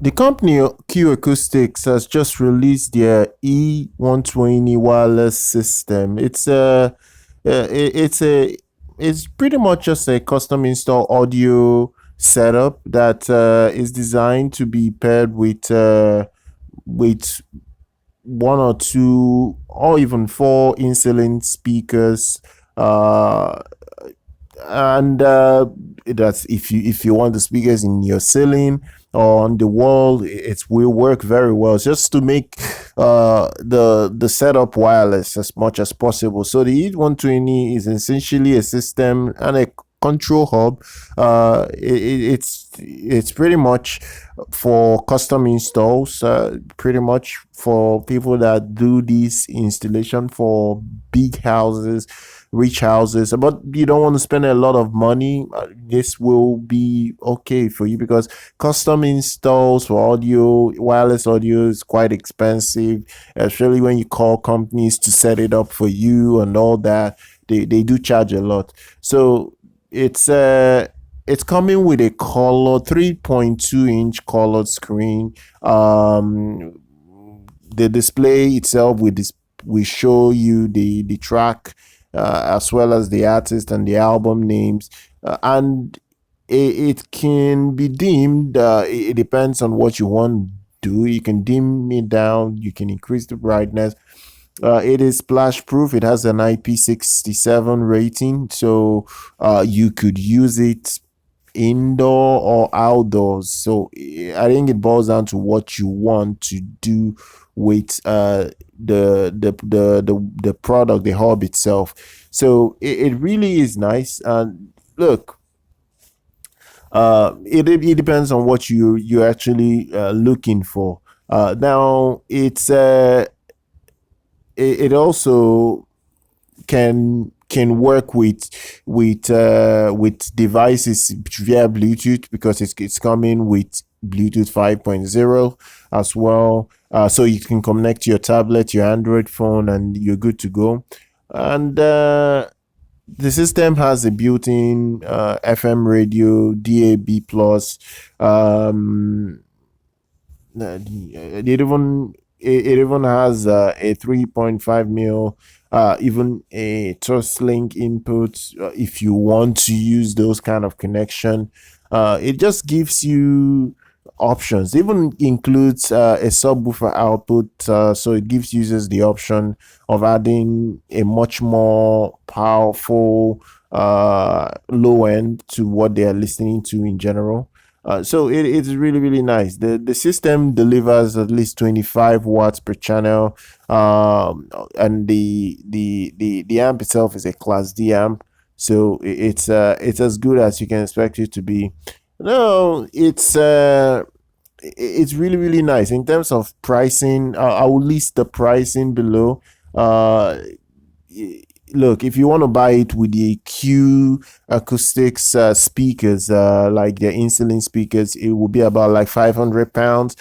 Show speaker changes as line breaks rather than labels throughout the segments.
The company Q Acoustics has just released their E120 wireless system. It's pretty much just a custom install audio setup that is designed to be paired with one or two or even four in-ceiling speakers, and that's if you want the speakers in your ceiling or on the wall. It will work very well, just to make the setup wireless as much as possible. So the E120 is essentially a system and a control hub. It's pretty much for custom installs, pretty much for people that do this installation for big houses, rich houses, but you don't want to spend a lot of money. This will be okay for you, because custom installs for audio, wireless audio, is quite expensive, especially when you call companies to set it up for you and all that. They do charge a lot. So it's coming with a color 3.2-inch colored screen. The display itself will show you the track, as well as the artist and the album names, and it can be dimmed. It depends on what you want to do. You can dim it down, you can increase the brightness. It is splash proof. It has an IP67 rating, so you could use it indoor or outdoors. So I think it boils down to what you want to do with the product, the hub itself. So it really is nice. And look, it depends on what you're actually looking for. Now it also can work with devices via Bluetooth, because it's coming with Bluetooth 5.0 as well. So you can connect your tablet, your Android phone, and you're good to go. And the system has a built-in FM radio, DAB+. It even has a 3.5 mil, even a Toslink input, if you want to use those kind of connection. It just gives you options. Even includes a subwoofer output, so it gives users the option of adding a much more powerful low end to what they are listening to in general. So it's really, really nice. The system delivers at least 25 watts per channel, and the amp itself is a Class D amp, so it's as good as you can expect it to be. No, it's really, really nice. In terms of pricing, I will list the pricing below. Look, if you want to buy it with the Q Acoustics speakers, like their in-ceiling speakers, it will be about like £500.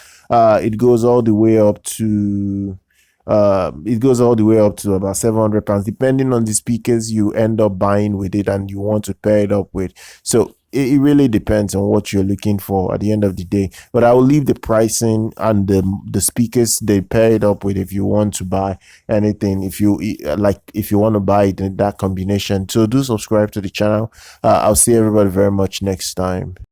It goes all the way up to about £700, depending on the speakers you end up buying with it and you want to pair it up with. So it really depends on what you're looking for at the end of the day. But I will leave the pricing and the speakers they pair it up with if you want to buy anything, if you want to buy it in that combination. So do subscribe to the channel. I'll see everybody very much next time.